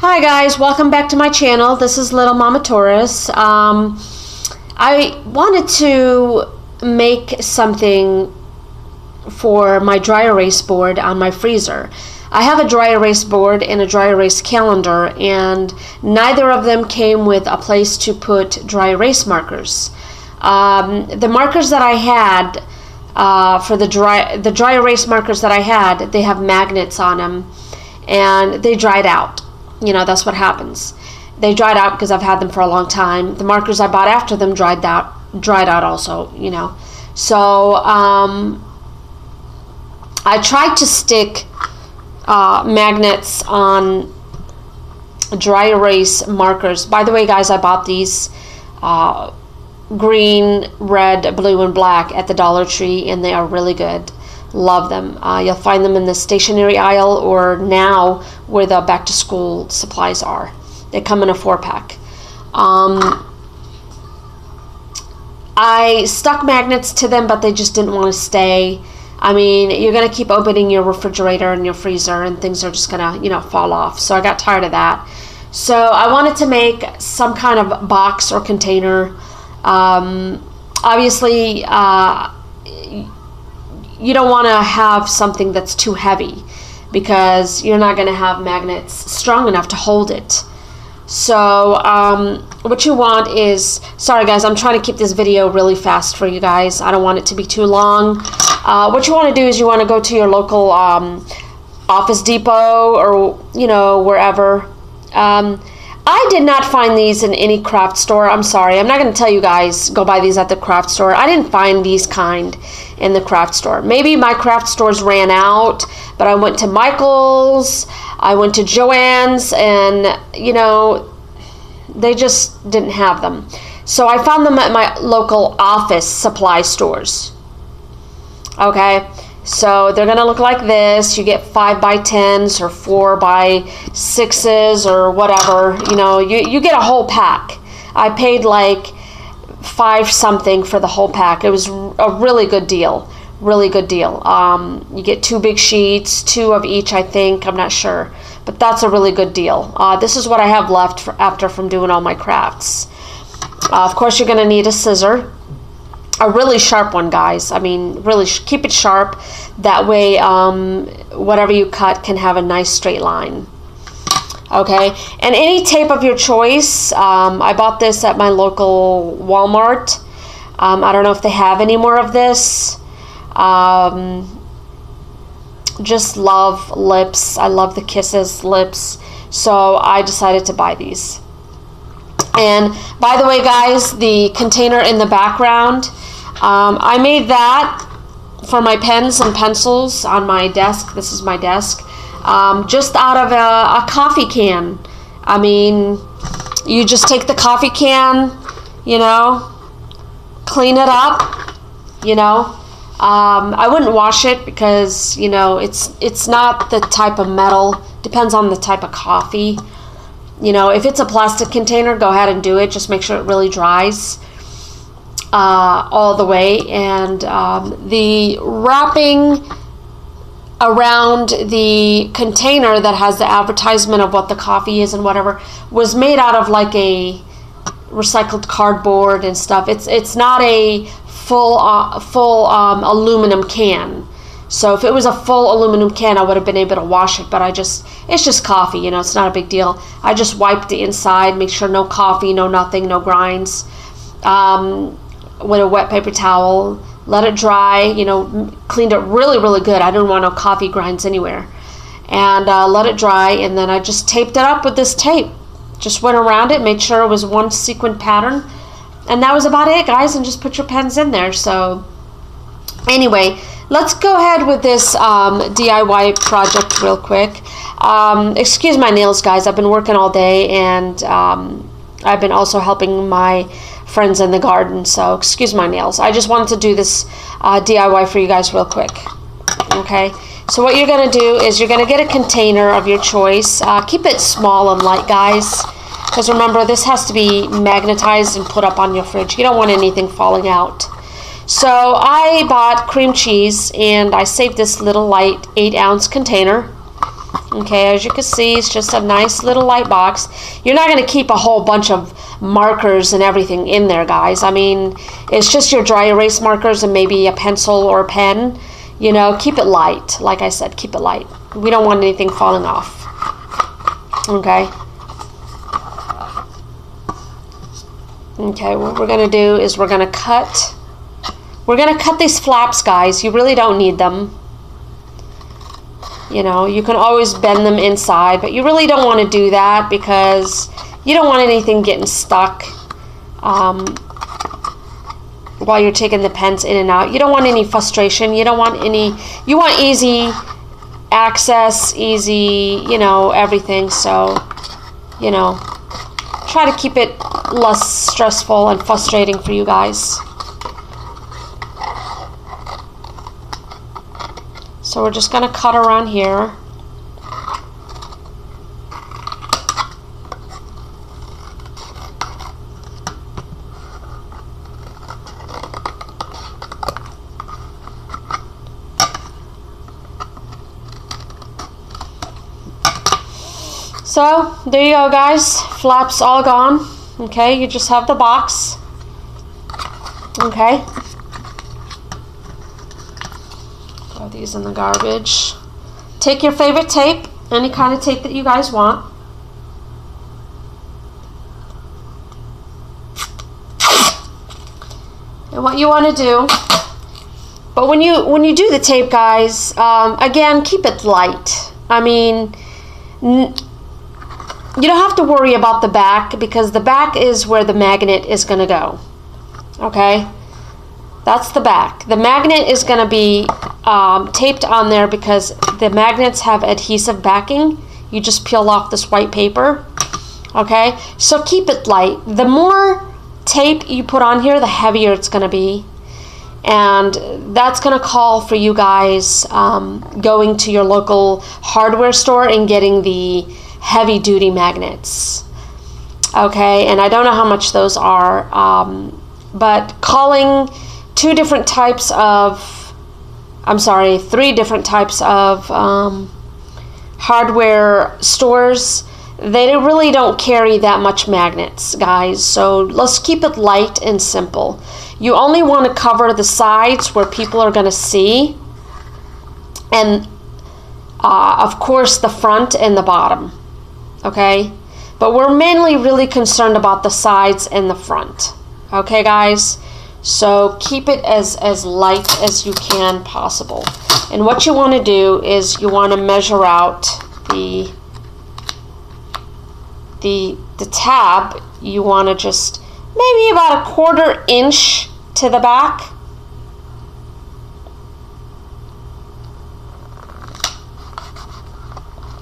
Hi guys, welcome back to my channel. This is Little Mama Taurus. I wanted to make something for my dry erase board on my freezer. I have a dry erase board and a dry erase calendar, and neither of them came with a place to put dry erase markers. The markers that I had for the dry erase markers that I had, they have magnets on them, and they dried out. You know, that's what happens. They dried out because I've had them for a long time. The markers I bought after them dried out also, you know. So I tried to stick magnets on dry erase markers. By the way, guys, I bought these green, red, blue, and black at the Dollar Tree, and they are really good. Love them. You'll find them in the stationery aisle or now where the back to school supplies are. They come in a 4-pack. I stuck magnets to them, but they just didn't want to stay. I mean, you're going to keep opening your refrigerator and your freezer, and things are just going to, you know, fall off. So I got tired of that. So I wanted to make some kind of box or container. Obviously, you don't want to have something that's too heavy because you're not going to have magnets strong enough to hold it. So what you want is, sorry guys, I'm trying to keep this video really fast for you guys. I don't want it to be too long. What you want to do is you want to go to your local Office Depot or, you know, wherever. I did not find these in any craft store. I'm sorry. I'm not going to tell you guys go buy these at the craft store. I didn't find these kind in the craft store. Maybe my craft stores ran out, but I went to Michael's, I went to Joann's, and, you know, they just didn't have them. So I found them at my local office supply stores. Okay. So they're going to look like this. You get 5x10s or 4x6s or whatever. You know, you get a whole pack. I paid like $5 something for the whole pack. It was a really good deal. Really good deal. You get 2 big sheets, 2 of each, I think. I'm not sure. But that's a really good deal. This is what I have left from doing all my crafts. Of course, you're going to need a scissor. A really sharp one, guys. I mean, really keep it sharp. That way, whatever you cut can have a nice straight line. Okay, and any tape of your choice. I bought this at my local Walmart. I don't know if they have any more of this. Just love lips. I love the Kisses lips. So I decided to buy these. And by the way, guys, the container in the background, I made that for my pens and pencils on my desk. This is my desk. Just out of a coffee can. I mean, you just take the coffee can, you know, clean it up, you know. I wouldn't wash it because, you know, it's not the type of metal. Depends on the type of coffee. You know, if it's a plastic container, go ahead and do it. Just make sure it really dries all the way. And the wrapping around the container that has the advertisement of what the coffee is and whatever was made out of like a recycled cardboard and stuff. It's not a full aluminum can. So if it was a full aluminum can, I would have been able to wash it, but it's just coffee, you know, it's not a big deal. I just wiped the inside, make sure no coffee, no nothing, no grinds, with a wet paper towel, let it dry, you know, cleaned it really, really good. I didn't want no coffee grinds anywhere. And let it dry, and then I just taped it up with this tape. Just went around it, made sure it was one sequin pattern, and that was about it, guys, and just put your pens in there. So anyway, let's go ahead with this DIY project real quick. Excuse my nails, guys. I've been working all day, and I've been also helping my friends in the garden, so excuse my nails. I just wanted to do this DIY for you guys real quick. Okay, so what you're going to do is you're going to get a container of your choice. Keep it small and light, guys, because remember, this has to be magnetized and put up on your fridge. You don't want anything falling out. So I bought cream cheese, and I saved this little light 8-ounce container. Okay, as you can see, it's just a nice little light box. You're not going to keep a whole bunch of markers and everything in there, guys. I mean, it's just your dry erase markers and maybe a pencil or a pen. You know, keep it light. Like I said, keep it light. We don't want anything falling off. Okay. Okay, what we're going to do is we're going to cut these flaps, guys. You really don't need them. You know, you can always bend them inside, but you really don't want to do that because you don't want anything getting stuck while you're taking the pens in and out. You don't want any frustration. You don't want any, you want easy access, easy, you know, everything. So, you know, try to keep it less stressful and frustrating for you guys. So we're just going to cut around here. So there you go, guys. Flaps all gone. Okay, you just have the box. Okay. Throw these in the garbage. Take your favorite tape, any kind of tape that you guys want. And what you want to do, but when you do the tape, guys, again, keep it light. I mean, you don't have to worry about the back because the back is where the magnet is going to go. Okay? That's the back. The magnet is going to be taped on there because the magnets have adhesive backing. You just peel off this white paper. Okay? So keep it light. The more tape you put on here, the heavier it's going to be. And that's going to call for you guys going to your local hardware store and getting the heavy duty magnets. Okay, and I don't know how much those are, but calling three different types of hardware stores, they really don't carry that much magnets, guys. So let's keep it light and simple. You only want to cover the sides where people are going to see, and of course the front and the bottom. Okay, but we're mainly really concerned about the sides and the front. Okay, guys, so keep it as light as you can possible. And what you want to do is you want to measure out the tab. You want to just maybe about 1/4 inch to the back.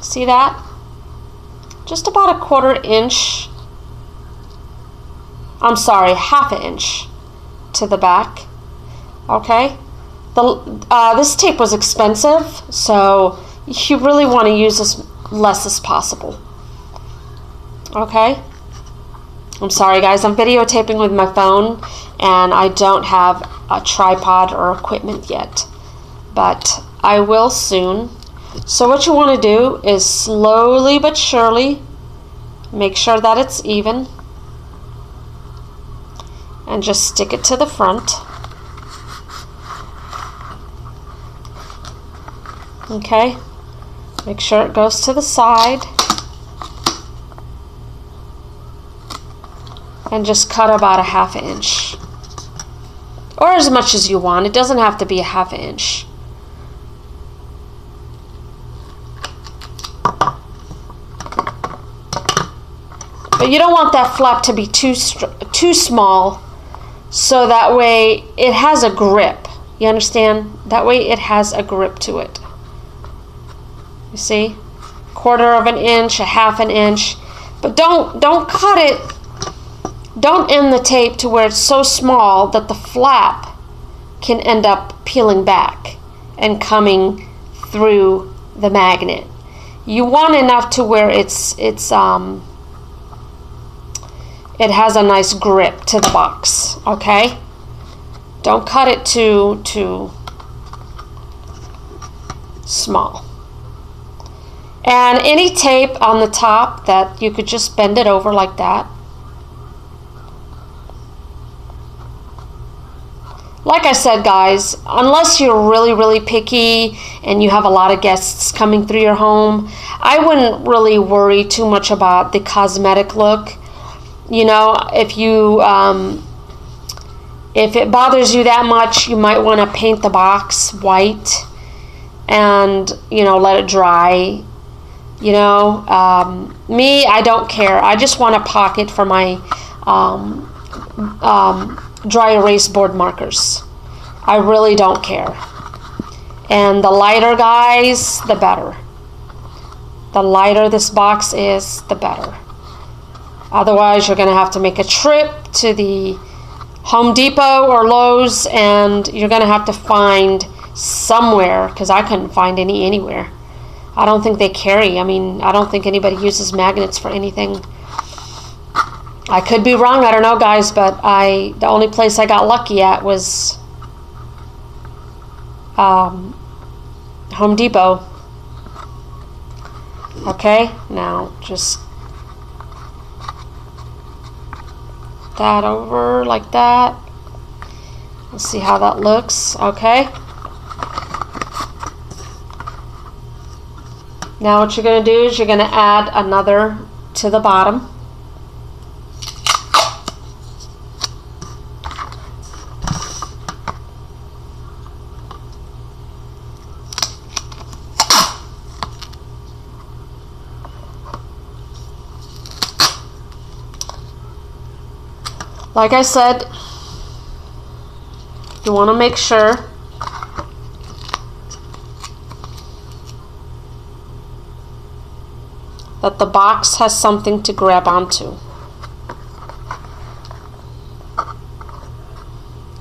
See that? Just about 1/4 inch. I'm sorry, 1/2 inch to the back. Okay. This tape was expensive, so you really want to use as less as possible. Okay. I'm sorry, guys. I'm videotaping with my phone, and I don't have a tripod or equipment yet, but I will soon. So what you want to do is slowly but surely make sure that it's even and just stick it to the front. Okay, make sure it goes to the side and just cut about 1/2 inch or as much as you want. It doesn't have to be 1/2 inch. But you don't want that flap to be too small, so that way it has a grip. You understand? That way it has a grip to it. You see? 1/4 inch, 1/2 inch. But don't cut it. Don't end the tape to where it's so small that the flap can end up peeling back and coming through the magnet. You want enough to where it has a nice grip to the box, okay? Don't cut it too small. And any tape on the top that you could just bend it over like that. Like I said, guys, unless you're really, really picky and you have a lot of guests coming through your home, I wouldn't really worry too much about the cosmetic look. You know, if it bothers you that much, you might want to paint the box white and, you know, let it dry. You know, me, I don't care. I just want a pocket for my dry erase board markers. I really don't care. And the lighter, guys, the better. The lighter this box is, the better. Otherwise, you're going to have to make a trip to the Home Depot or Lowe's, and you're going to have to find somewhere, because I couldn't find any anywhere. I don't think they carry. I mean, I don't think anybody uses magnets for anything. I could be wrong, I don't know, guys, but the only place I got lucky at was Home Depot. Okay, now just that over like that. Let's see how that looks. Okay. Now what you're going to do is you're going to add another to the bottom. Like I said, you want to make sure that the box has something to grab onto.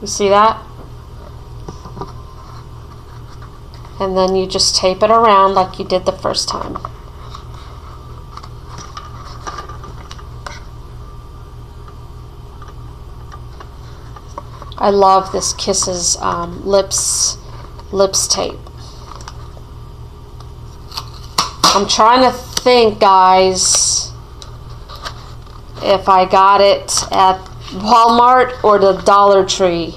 You see that? And then you just tape it around like you did the first time. I love this Kisses lips tape. I'm trying to think, guys, if I got it at Walmart or the Dollar Tree.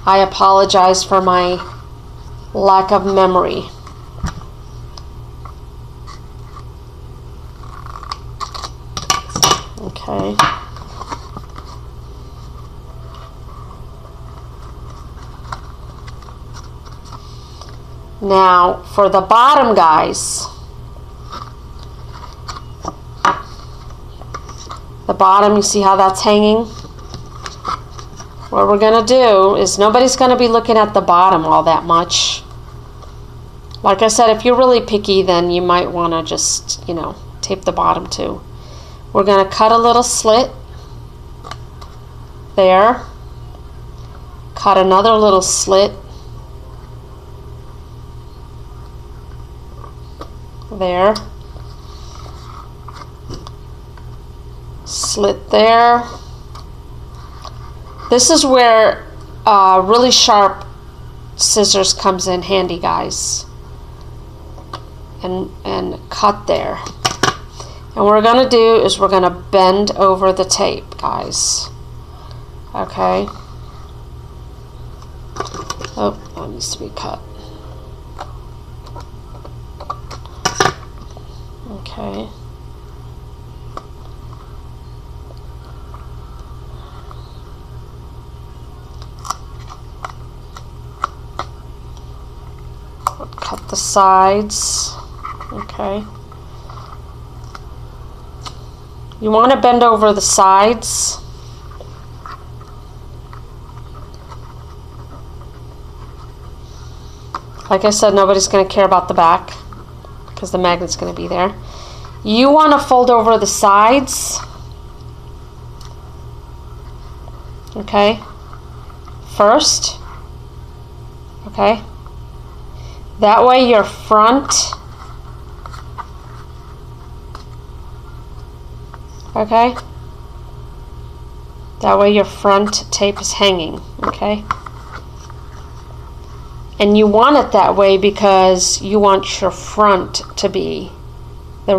I apologize for my lack of memory. Okay. Now, for the bottom, guys, the bottom, you see how that's hanging? What we're going to do is nobody's going to be looking at the bottom all that much. Like I said, if you're really picky, then you might want to just, you know, tape the bottom too. We're going to cut a little slit there. Cut another little slit there, slit there. This is where really sharp scissors comes in handy, guys, and cut there. And what we're going to do is we're going to bend over the tape, guys. Okay. Oh, that needs to be cut. Okay. Cut the sides. Okay. You want to bend over the sides. Like I said, nobody's going to care about the back because the magnet's going to be there. You want to fold over the sides. Okay. First. Okay. That way your front. Okay. That way your front tape is hanging. Okay. And you want it that way because you want your front to be They're